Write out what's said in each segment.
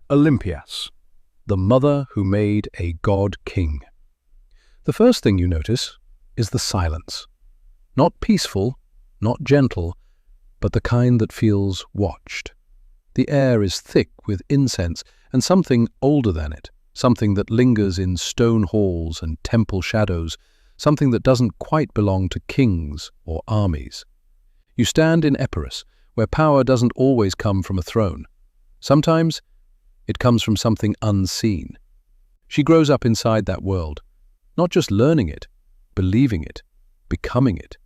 Olympias, the mother who made a god king. The first thing you notice is the silence. Not peaceful, not gentle, but the kind that feels watched. The air is thick with incense and something older than it, something that lingers in stone halls and temple shadows, something that doesn't quite belong to kings or armies. You stand in Epirus, where power doesn't always come from a throne. Sometimes it comes from something unseen. She grows up inside that world, not just learning it, believing it, becoming it.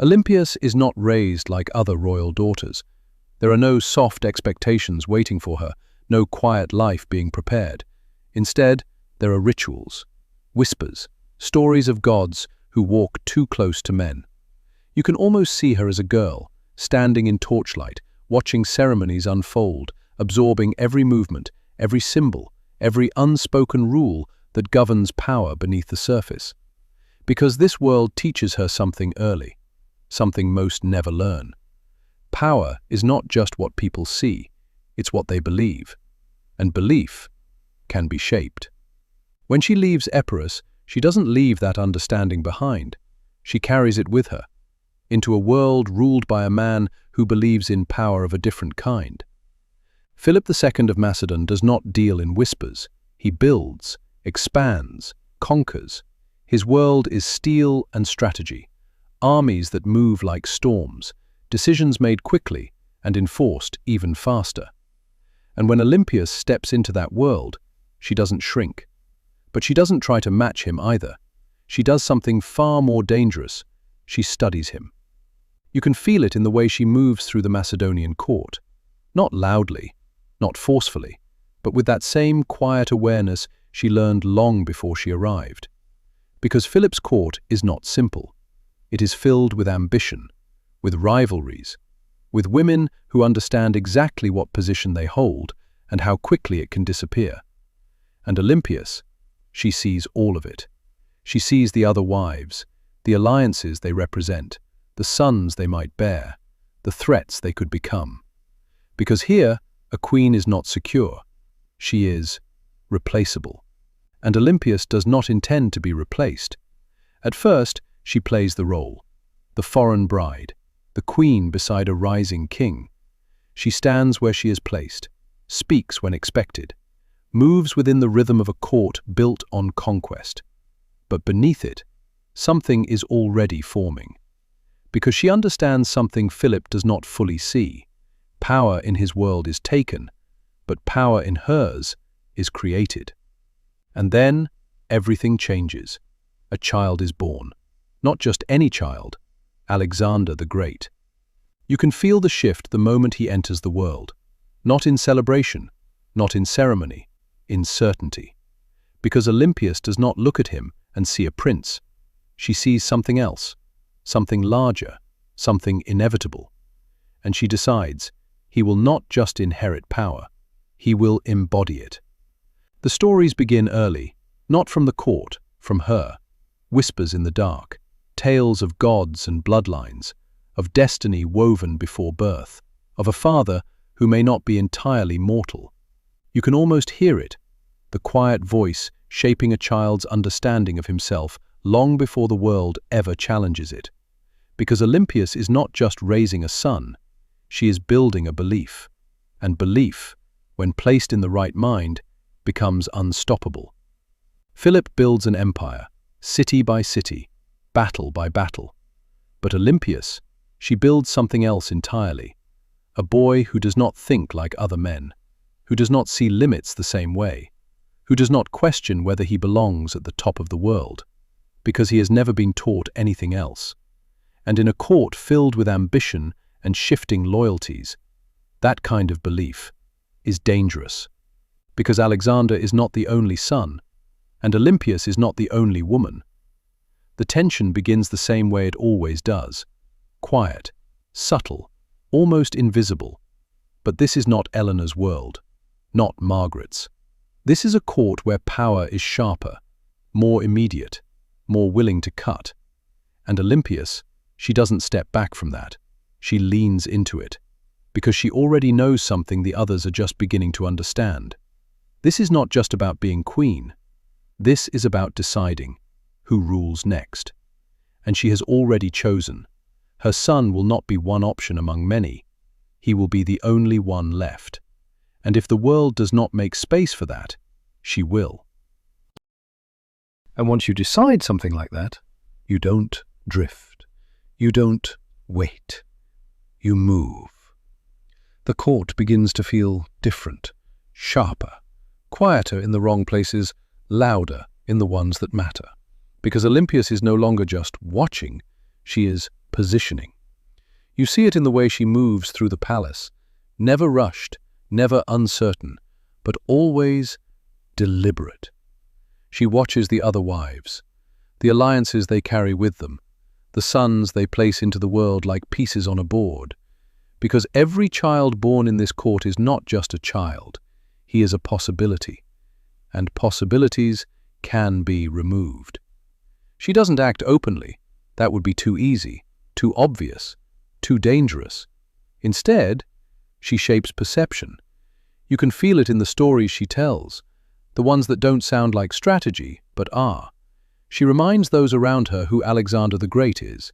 Olympias is not raised like other royal daughters. There are no soft expectations waiting for her, no quiet life being prepared. Instead, there are rituals, whispers, stories of gods who walk too close to men. You can almost see her as a girl, standing in torchlight, watching ceremonies unfold, absorbing every movement, every symbol, every unspoken rule that governs power beneath the surface. Because this world teaches her something early, something most never learn. Power is not just what people see, it's what they believe. And belief can be shaped. When she leaves Epirus, she doesn't leave that understanding behind. She carries it with her, into a world ruled by a man who believes in power of a different kind. Philip II of Macedon does not deal in whispers. He builds, expands, conquers. His world is steel and strategy, armies that move like storms, decisions made quickly and enforced even faster. And when Olympias steps into that world, she doesn't shrink. But she doesn't try to match him either. She does something far more dangerous. She studies him. You can feel it in the way she moves through the Macedonian court. Not loudly, not forcefully, but with that same quiet awareness she learned long before she arrived. Because Philip's court is not simple. It is filled with ambition, with rivalries, with women who understand exactly what position they hold and how quickly it can disappear. And Olympias, she sees all of it. She sees the other wives, the alliances they represent, the sons they might bear, the threats they could become. Because here, a queen is not secure. She is replaceable. And Olympias does not intend to be replaced. At first, she plays the role, the foreign bride, the queen beside a rising king. She stands where she is placed, speaks when expected, moves within the rhythm of a court built on conquest. But beneath it, something is already forming. Because she understands something Philip does not fully see. Power in his world is taken, but power in hers is created. And then everything changes. A child is born. Not just any child, Alexander the Great. You can feel the shift the moment he enters the world. Not in celebration, not in ceremony, in certainty. Because Olympias does not look at him and see a prince. She sees something else, something larger, something inevitable. And she decides, he will not just inherit power, he will embody it. The stories begin early, not from the court, from her. Whispers in the dark, tales of gods and bloodlines, of destiny woven before birth, of a father who may not be entirely mortal. You can almost hear it, the quiet voice shaping a child's understanding of himself long before the world ever challenges it. Because Olympias is not just raising a son, she is building a belief. And belief, when placed in the right mind, becomes unstoppable. Philip builds an empire, city by city, battle by battle. But Olympias, she builds something else entirely. A boy who does not think like other men, who does not see limits the same way, who does not question whether he belongs at the top of the world, because he has never been taught anything else. And in a court filled with ambition and shifting loyalties, that kind of belief is dangerous. Because Alexander is not the only son, and Olympias is not the only woman. The tension begins the same way it always does. Quiet, subtle, almost invisible. But this is not Eleanor's world, not Margaret's. This is a court where power is sharper, more immediate, more willing to cut. And Olympias, she doesn't step back from that. She leans into it, because she already knows something the others are just beginning to understand. This is not just about being queen. This is about deciding who rules next. And she has already chosen. Her son will not be one option among many. He will be the only one left. And if the world does not make space for that, she will. And once you decide something like that, you don't drift. You don't wait. You move. The court begins to feel different, sharper, quieter in the wrong places, louder in the ones that matter. Because Olympias is no longer just watching, she is positioning. You see it in the way she moves through the palace, never rushed, never uncertain, but always deliberate. She watches the other wives, the alliances they carry with them, the sons they place into the world like pieces on a board. Because every child born in this court is not just a child, he is a possibility, and possibilities can be removed. She doesn't act openly. That would be too easy, too obvious, too dangerous. Instead, she shapes perception. You can feel it in the stories she tells, the ones that don't sound like strategy, but are. She reminds those around her who Alexander the Great is.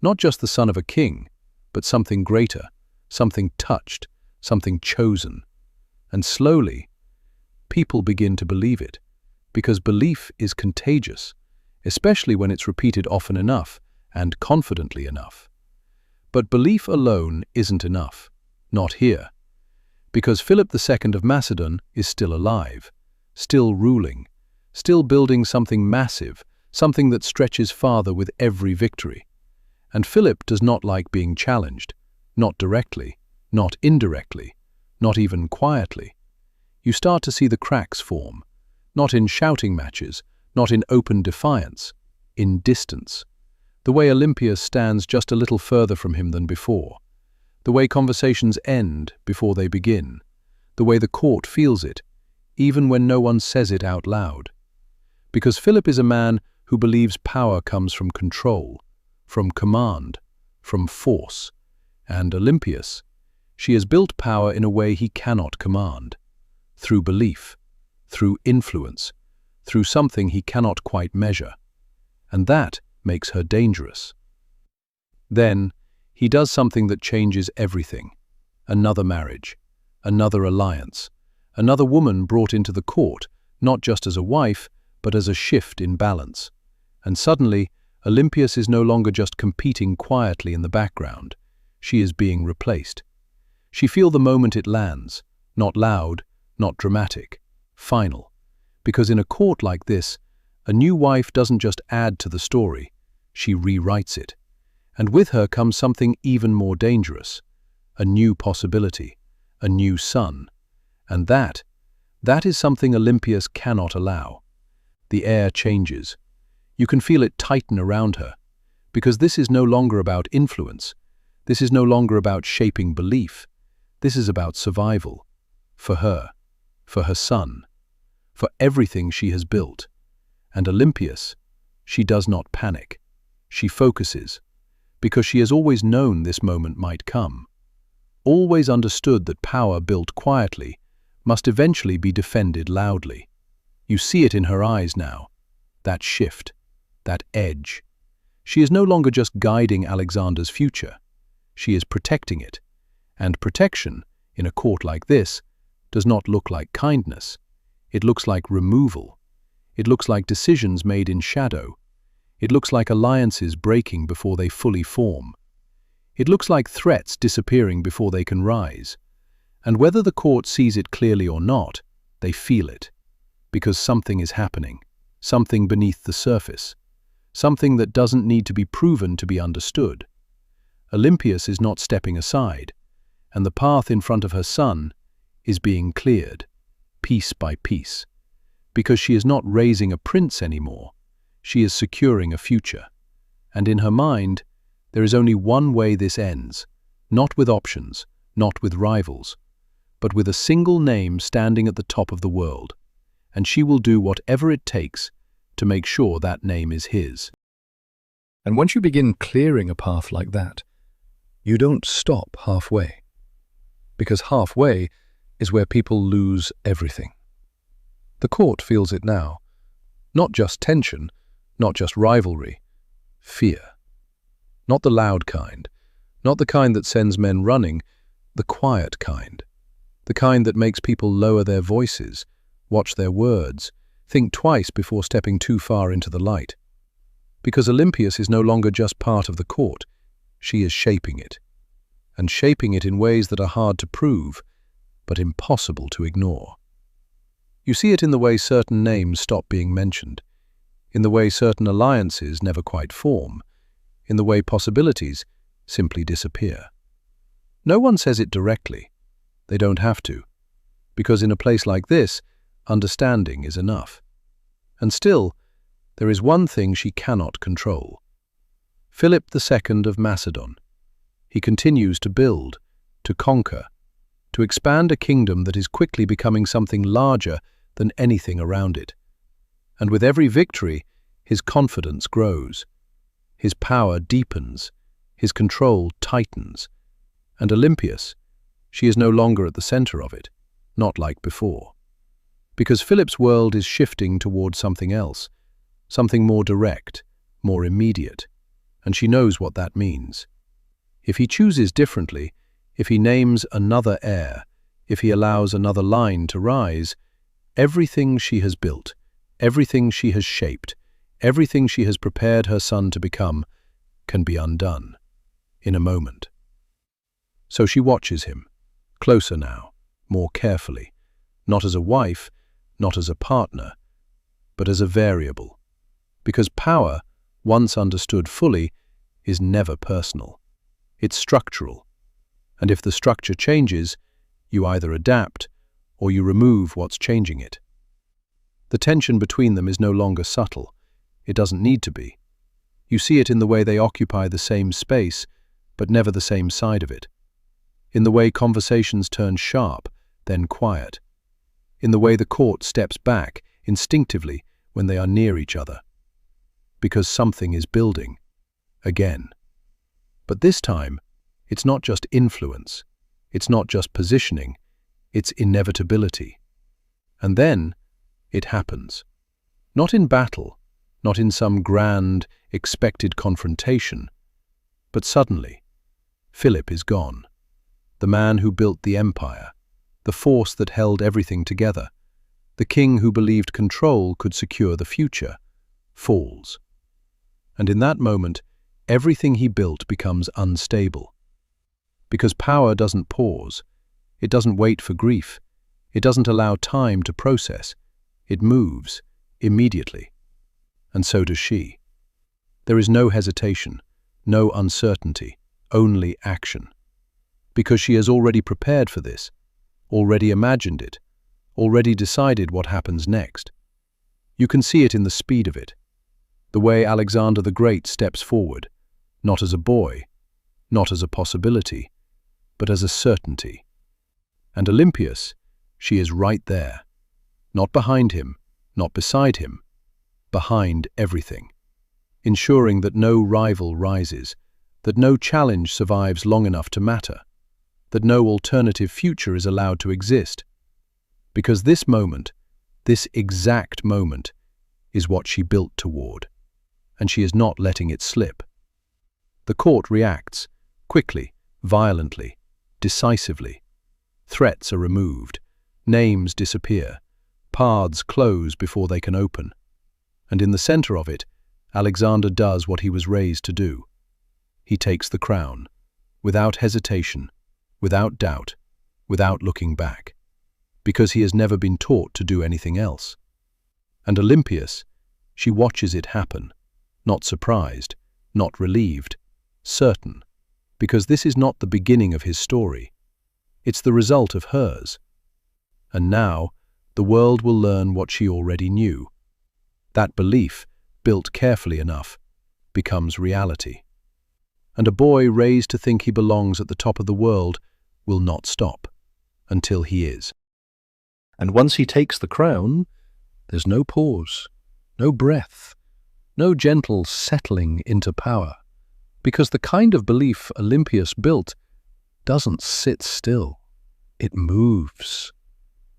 Not just the son of a king, but something greater, something touched, something chosen. And slowly, people begin to believe it, because belief is contagious, especially when it's repeated often enough and confidently enough. But belief alone isn't enough, not here, because Philip II of Macedon is still alive, still ruling, still building something massive, something that stretches farther with every victory. And Philip does not like being challenged, not directly, not indirectly, not even quietly. You start to see the cracks form, not in shouting matches, not in open defiance, in distance. The way Olympias stands just a little further from him than before. The way conversations end before they begin. The way the court feels it, even when no one says it out loud. Because Philip is a man who believes power comes from control, from command, from force. And Olympias, she has built power in a way he cannot command. Through belief, through influence, through something he cannot quite measure. And that makes her dangerous. Then, he does something that changes everything. Another marriage, another alliance, another woman brought into the court, not just as a wife, but as a shift in balance. And suddenly, Olympias is no longer just competing quietly in the background. She is being replaced. She feels the moment it lands, not loud, not dramatic, final. Because in a court like this, a new wife doesn't just add to the story, she rewrites it. And with her comes something even more dangerous, a new possibility, a new son. And that is something Olympias cannot allow. The air changes. You can feel it tighten around her, because this is no longer about influence. This is no longer about shaping belief. This is about survival. For her son, for everything she has built. And Olympias, she does not panic. She focuses, because she has always known this moment might come. Always understood that power built quietly must eventually be defended loudly. You see it in her eyes now, that shift, that edge. She is no longer just guiding Alexander's future. She is protecting it. And protection, in a court like this, does not look like kindness. It looks like removal. It looks like decisions made in shadow. It looks like alliances breaking before they fully form. It looks like threats disappearing before they can rise. And whether the court sees it clearly or not, they feel it. Because something is happening, something beneath the surface, something that doesn't need to be proven to be understood. Olympias is not stepping aside, and the path in front of her son is being cleared, piece by piece. Because she is not raising a prince anymore, she is securing a future. And in her mind, there is only one way this ends, not with options, not with rivals, but with a single name standing at the top of the world. And she will do whatever it takes to make sure that name is his. And once you begin clearing a path like that, you don't stop halfway. Because halfway is where people lose everything. The court feels it now. Not just tension, not just rivalry, fear. Not the loud kind, not the kind that sends men running, the quiet kind. The kind that makes people lower their voices, watch their words, think twice before stepping too far into the light. Because Olympias is no longer just part of the court, she is shaping it. And shaping it in ways that are hard to prove, but impossible to ignore. You see it in the way certain names stop being mentioned, in the way certain alliances never quite form, in the way possibilities simply disappear. No one says it directly. They don't have to, because in a place like this, understanding is enough. And still, there is one thing she cannot control. Philip II of Macedon. He continues to build, to conquer, to expand a kingdom that is quickly becoming something larger than anything around it. And with every victory, his confidence grows. His power deepens, his control tightens. And Olympias, she is no longer at the center of it, not like before. Because Philip's world is shifting toward something else, something more direct, more immediate, and she knows what that means. If he chooses differently, if he names another heir, if he allows another line to rise, everything she has built, everything she has shaped, everything she has prepared her son to become, can be undone, in a moment. So she watches him, closer now, more carefully, not as a wife, not as a partner, but as a variable. Because power, once understood fully, is never personal. It's structural. And if the structure changes, you either adapt or you remove what's changing it. The tension between them is no longer subtle. It doesn't need to be. You see it in the way they occupy the same space, but never the same side of it. In the way conversations turn sharp, then quiet. In the way the court steps back instinctively when they are near each other. Because something is building. Again. But this time, it's not just influence. It's not just positioning. It's inevitability. And then, it happens. Not in battle, not in some grand, expected confrontation, but suddenly, Philip is gone. The man who built the empire, the force that held everything together, the king who believed control could secure the future, falls. And in that moment, everything he built becomes unstable. Because power doesn't pause, it doesn't wait for grief, it doesn't allow time to process, it moves, immediately. And so does she. There is no hesitation, no uncertainty, only action. Because she has already prepared for this, already imagined it, already decided what happens next. You can see it in the speed of it. The way Alexander the Great steps forward, not as a boy, not as a possibility, but as a certainty. And Olympias, she is right there, not behind him, not beside him, behind everything, ensuring that no rival rises, that no challenge survives long enough to matter, that no alternative future is allowed to exist. Because this moment, this exact moment, is what she built toward, and she is not letting it slip. The court reacts, quickly, violently, decisively. Threats are removed, names disappear, paths close before they can open. And in the center of it, Alexander does what he was raised to do. He takes the crown, without hesitation, without doubt, without looking back, because he has never been taught to do anything else. And Olympias, she watches it happen, not surprised, not relieved, certain, because this is not the beginning of his story. It's the result of hers. And now, the world will learn what she already knew. That belief, built carefully enough, becomes reality. And a boy raised to think he belongs at the top of the world will not stop until he is. And once he takes the crown, there's no pause, no breath, no gentle settling into power, because the kind of belief Olympias built doesn't sit still. It moves.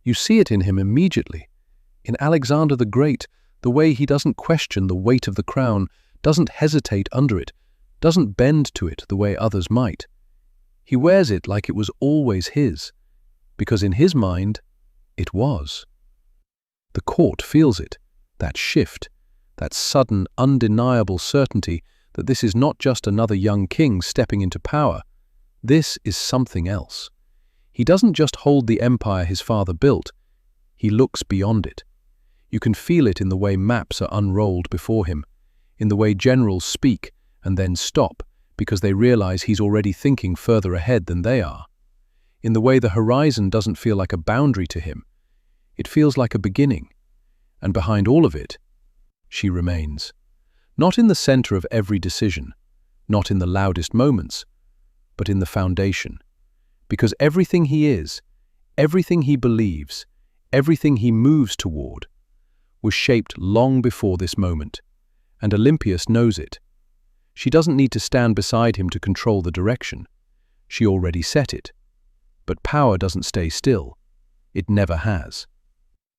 You see it in him immediately. In Alexander the Great, the way he doesn't question the weight of the crown, doesn't hesitate under it, doesn't bend to it the way others might. He wears it like it was always his, because in his mind, it was. The court feels it, that shift, that sudden, undeniable certainty that this is not just another young king stepping into power. This is something else. He doesn't just hold the empire his father built, he looks beyond it. You can feel it in the way maps are unrolled before him, in the way generals speak and then stop because they realize he's already thinking further ahead than they are, in the way the horizon doesn't feel like a boundary to him. It feels like a beginning, and behind all of it, she remains. Not in the center of every decision, not in the loudest moments, but in the foundation. Because everything he is, everything he believes, everything he moves toward, was shaped long before this moment, and Olympias knows it. She doesn't need to stand beside him to control the direction. She already set it. But power doesn't stay still. It never has.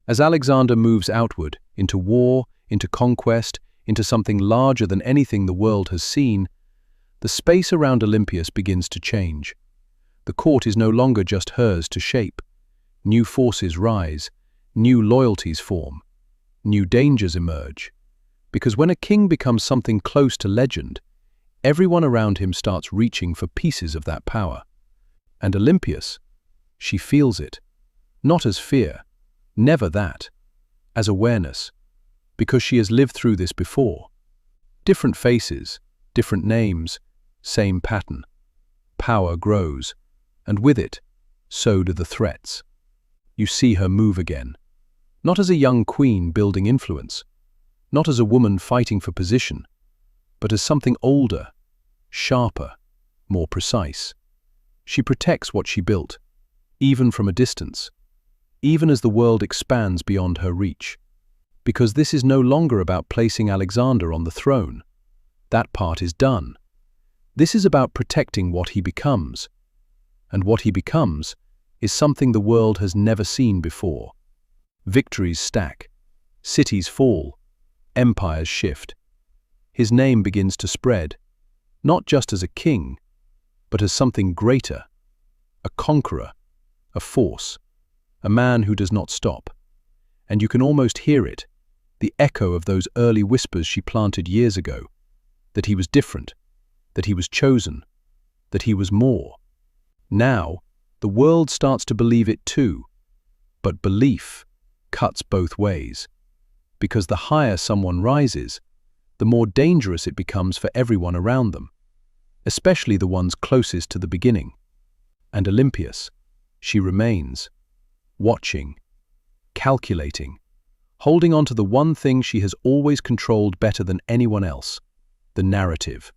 As Alexander moves outward, into war, into conquest, into something larger than anything the world has seen, the space around Olympias begins to change. The court is no longer just hers to shape. New forces rise, new loyalties form, new dangers emerge. Because when a king becomes something close to legend, everyone around him starts reaching for pieces of that power. And Olympias, she feels it, not as fear, never that, as awareness, because she has lived through this before. Different faces, different names, same pattern. Power grows, and with it, so do the threats. You see her move again, not as a young queen building influence, not as a woman fighting for position, but as something older, sharper, more precise. She protects what she built, even from a distance, even as the world expands beyond her reach. Because this is no longer about placing Alexander on the throne. That part is done. This is about protecting what he becomes. And what he becomes is something the world has never seen before. Victories stack, cities fall, empires shift. His name begins to spread, not just as a king, but as something greater, a conqueror, a force, a man who does not stop. And you can almost hear it, the echo of those early whispers she planted years ago, that he was different, that he was chosen, that he was more. Now, the world starts to believe it too, but belief cuts both ways, because the higher someone rises, the more dangerous it becomes for everyone around them, especially the ones closest to the beginning. And Olympias, she remains, watching, calculating, holding on to the one thing she has always controlled better than anyone else, the narrative.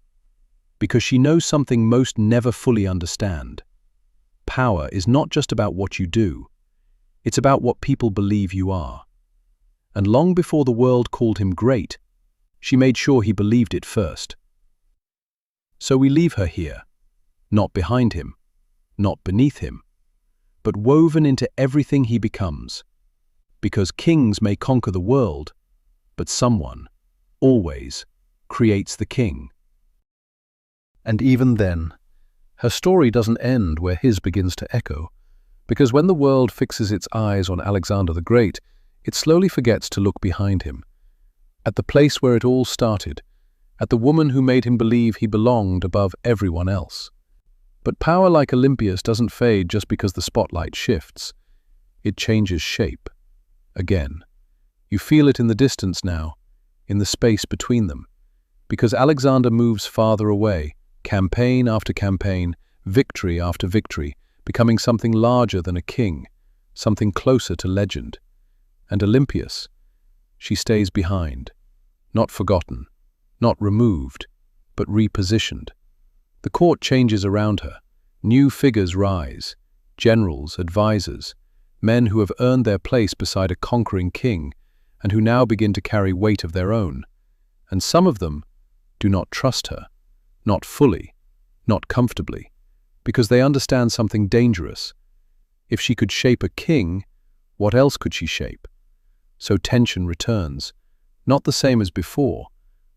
Because she knows something most never fully understand. Power is not just about what you do, it's about what people believe you are. And long before the world called him great, she made sure he believed it first. So we leave her here, not behind him, not beneath him, but woven into everything he becomes. Because kings may conquer the world, but someone, always, creates the king. And even then, her story doesn't end where his begins to echo, because when the world fixes its eyes on Alexander the Great, it slowly forgets to look behind him, at the place where it all started, at the woman who made him believe he belonged above everyone else. But power like Olympias doesn't fade just because the spotlight shifts. It changes shape. Again, you feel it in the distance now, in the space between them, because Alexander moves farther away, campaign after campaign, victory after victory, becoming something larger than a king, something closer to legend. And Olympias, she stays behind, not forgotten, not removed, but repositioned. The court changes around her. New figures rise, generals, advisors, men who have earned their place beside a conquering king and who now begin to carry weight of their own. And some of them do not trust her, not fully, not comfortably, because they understand something dangerous. If she could shape a king, what else could she shape? So tension returns, not the same as before,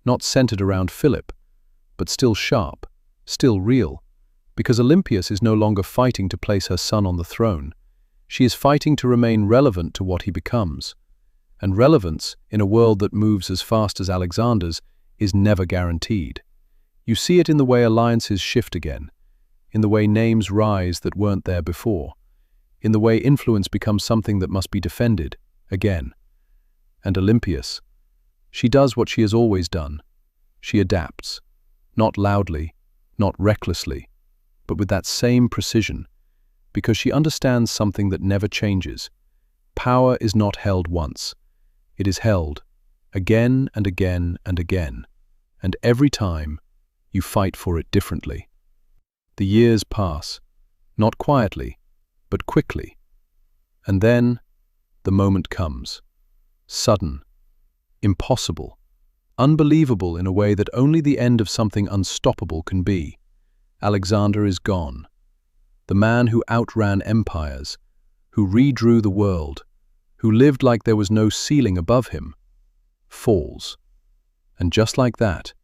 not centered around Philip, but still sharp, still real, because Olympias is no longer fighting to place her son on the throne. She is fighting to remain relevant to what he becomes. And relevance, in a world that moves as fast as Alexander's, is never guaranteed. You see it in the way alliances shift again, in the way names rise that weren't there before, in the way influence becomes something that must be defended, again. And Olympias, she does what she has always done. She adapts, not loudly, not recklessly, but with that same precision, because she understands something that never changes. Power is not held once. It is held again and again and again, and every time you fight for it differently. The years pass, not quietly, but quickly. And then the moment comes. Sudden, impossible, unbelievable in a way that only the end of something unstoppable can be. Alexander is gone. The man who outran empires, who redrew the world, who lived like there was no ceiling above him, falls. And just like that,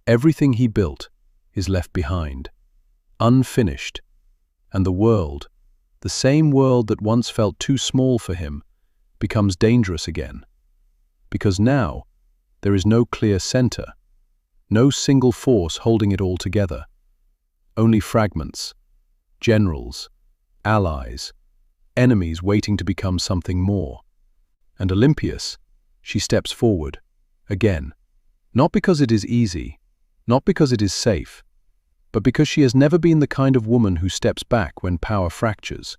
everything he built is left behind, unfinished, and the world, the same world that once felt too small for him, becomes dangerous again. Because now, there is no clear center, no single force holding it all together. Only fragments, generals, allies, enemies waiting to become something more. And Olympias, she steps forward, again, not because it is easy, not because it is safe, but because she has never been the kind of woman who steps back when power fractures.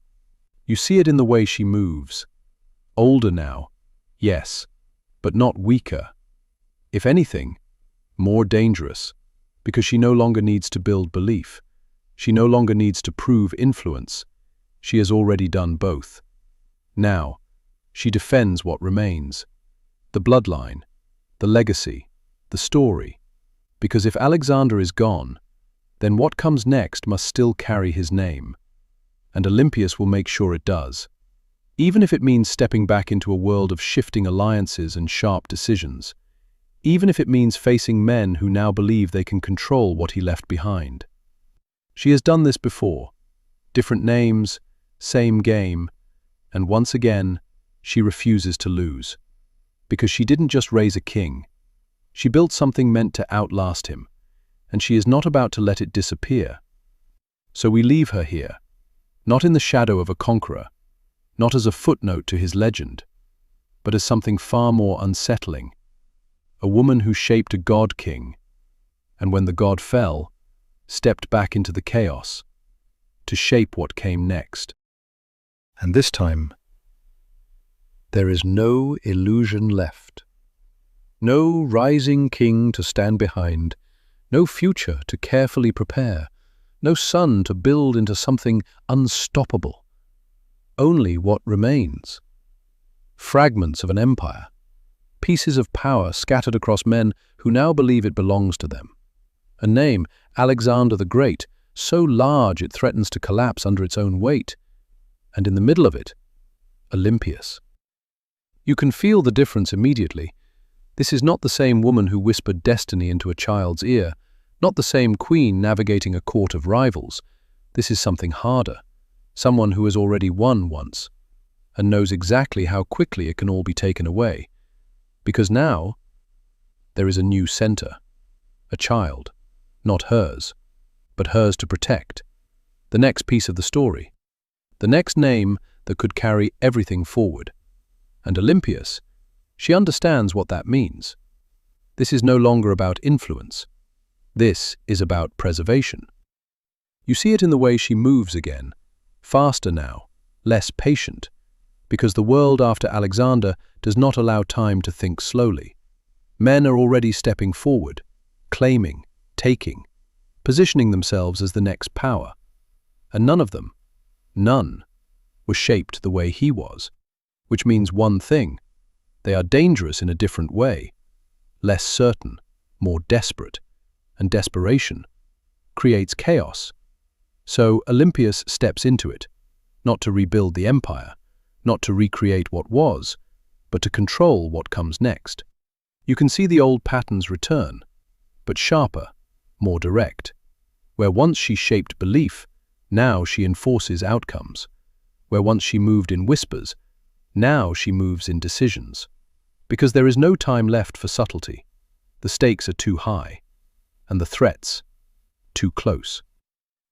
You see it in the way she moves. Older now, yes, but not weaker. If anything, more dangerous, because she no longer needs to build belief. She no longer needs to prove influence. She has already done both. Now, she defends what remains. The bloodline, the legacy, the story. Because if Alexander is gone, then what comes next must still carry his name. And Olympias will make sure it does. Even if it means stepping back into a world of shifting alliances and sharp decisions. Even if it means facing men who now believe they can control what he left behind. She has done this before. Different names, same game, and once again, she refuses to lose. Because she didn't just raise a king. She built something meant to outlast him, and she is not about to let it disappear. So we leave her here, not in the shadow of a conqueror, not as a footnote to his legend, but as something far more unsettling. A woman who shaped a god-king, and when the god fell, stepped back into the chaos, to shape what came next. And this time, there is no illusion left. No rising king to stand behind, no future to carefully prepare, no son to build into something unstoppable. Only what remains. Fragments of an empire, pieces of power scattered across men who now believe it belongs to them. A name, Alexander the Great, so large it threatens to collapse under its own weight. And in the middle of it, Olympias. You can feel the difference immediately. This is not the same woman who whispered destiny into a child's ear, not the same queen navigating a court of rivals. This is something harder, someone who has already won once, and knows exactly how quickly it can all be taken away. Because now, there is a new center, a child, not hers, but hers to protect. The next piece of the story, the next name that could carry everything forward. And Olympias, she understands what that means. This is no longer about influence. This is about preservation. You see it in the way she moves again, faster now, less patient, because the world after Alexander does not allow time to think slowly. Men are already stepping forward, claiming, taking, positioning themselves as the next power. And none of them, none, were shaped the way he was. Which means one thing: they are dangerous in a different way, less certain, more desperate, and desperation creates chaos. So Olympias steps into it, not to rebuild the empire, not to recreate what was, but to control what comes next. You can see the old patterns return, but sharper, more direct. Where once she shaped belief, now she enforces outcomes. Where once she moved in whispers, now she moves in decisions. Because there is no time left for subtlety. The stakes are too high, and the threats too close.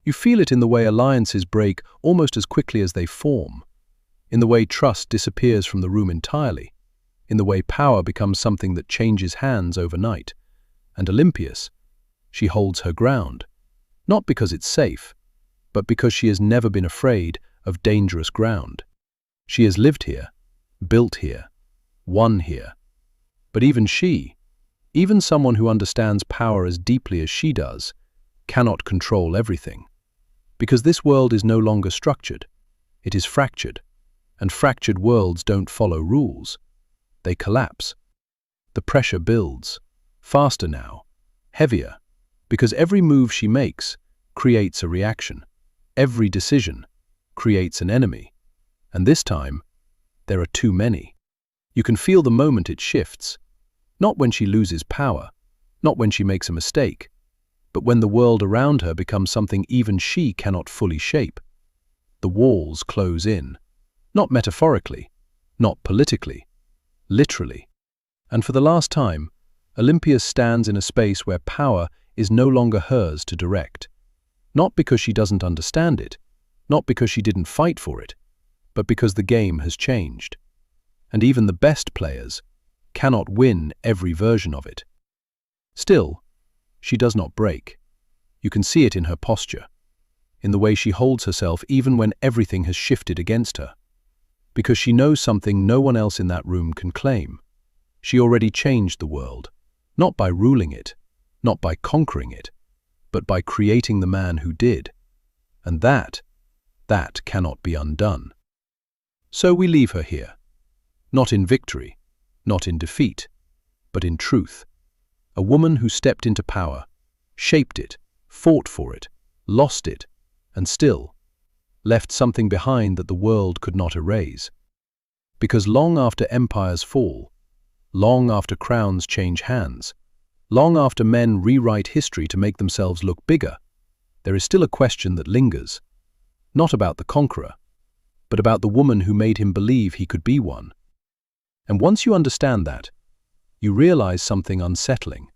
You feel it in the way alliances break almost as quickly as they form, in the way trust disappears from the room entirely, in the way power becomes something that changes hands overnight. And Olympias, she holds her ground, not because it's safe, but because she has never been afraid of dangerous ground. She has lived here, built here, won here. But even she, even someone who understands power as deeply as she does, cannot control everything. Because this world is no longer structured, it is fractured, and fractured worlds don't follow rules. They collapse. The pressure builds, faster now, heavier, because every move she makes creates a reaction. Every decision creates an enemy. And this time, there are too many. You can feel the moment it shifts, not when she loses power, not when she makes a mistake, but when the world around her becomes something even she cannot fully shape. The walls close in, not metaphorically, not politically, literally. And for the last time, Olympias stands in a space where power is no longer hers to direct. Not because she doesn't understand it, not because she didn't fight for it, but because the game has changed. And even the best players cannot win every version of it. Still, she does not break. You can see it in her posture, in the way she holds herself even when everything has shifted against her. Because she knows something no one else in that room can claim. She already changed the world, not by ruling it, not by conquering it, but by creating the man who did. And that cannot be undone. So we leave her here, not in victory, not in defeat, but in truth. A woman who stepped into power, shaped it, fought for it, lost it, and still left something behind that the world could not erase. Because long after empires fall, long after crowns change hands, long after men rewrite history to make themselves look bigger, there is still a question that lingers, not about the conqueror, but about the woman who made him believe he could be one. And once you understand that, you realize something unsettling.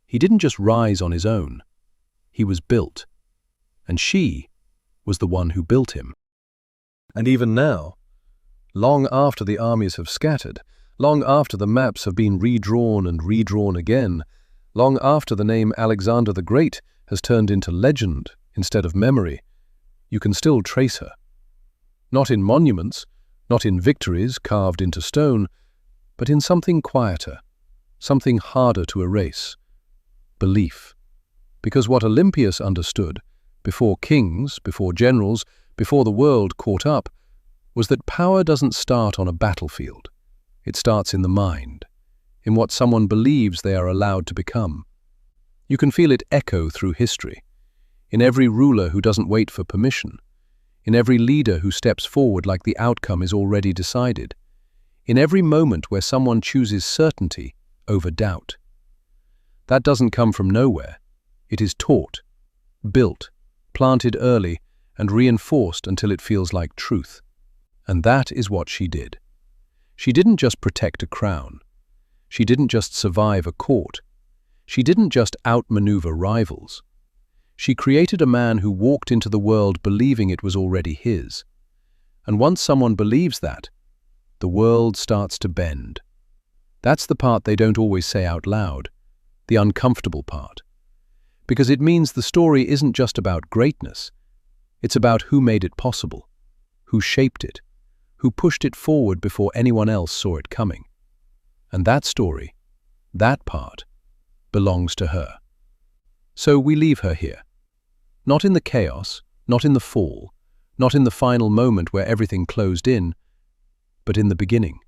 He didn't just rise on his own. He was built. And she was the one who built him. And even now, long after the armies have scattered, long after the maps have been redrawn and redrawn again, long after the name Alexander the Great has turned into legend instead of memory, you can still trace her. Not in monuments, not in victories carved into stone, but in something quieter, something harder to erase. Belief. Because what Olympias understood, before kings, before generals, before the world caught up, was that power doesn't start on a battlefield. It starts in the mind, in what someone believes they are allowed to become. You can feel it echo through history, in every ruler who doesn't wait for permission, in every leader who steps forward like the outcome is already decided, in every moment where someone chooses certainty over doubt. That doesn't come from nowhere. It is taught, built, planted early, and reinforced until it feels like truth. And that is what she did. She didn't just protect a crown. She didn't just survive a court. She didn't just outmaneuver rivals. She created a man who walked into the world believing it was already his. And once someone believes that, the world starts to bend. That's the part they don't always say out loud, the uncomfortable part. Because it means the story isn't just about greatness. It's about who made it possible, who shaped it, who pushed it forward before anyone else saw it coming. And that story, that part, belongs to her. So we leave her here. Not in the chaos, not in the fall, not in the final moment where everything closed in, but in the beginning,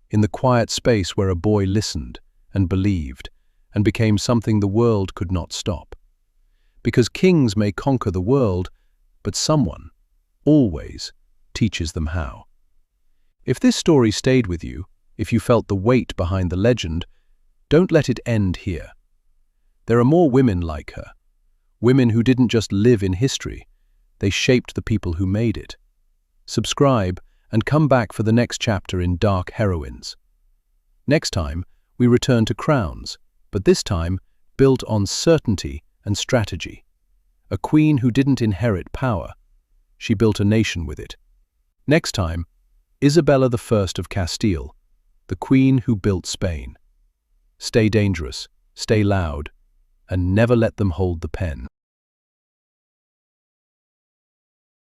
in the quiet space where a boy listened and believed and became something the world could not stop. Because kings may conquer the world, but someone, always, teaches them how. If this story stayed with you, If you felt the weight behind the legend, don't let it end here. There are more women like her. Women who didn't just live in history, they shaped the people who made it. Subscribe and come back for the next chapter in Dark Heroines. Next time, we return to crowns, but this time built on certainty and strategy. A queen who didn't inherit power. She built a nation with it. Next time, Isabella I of Castile, the queen who built Spain. Stay dangerous, stay loud, and never let them hold the pen.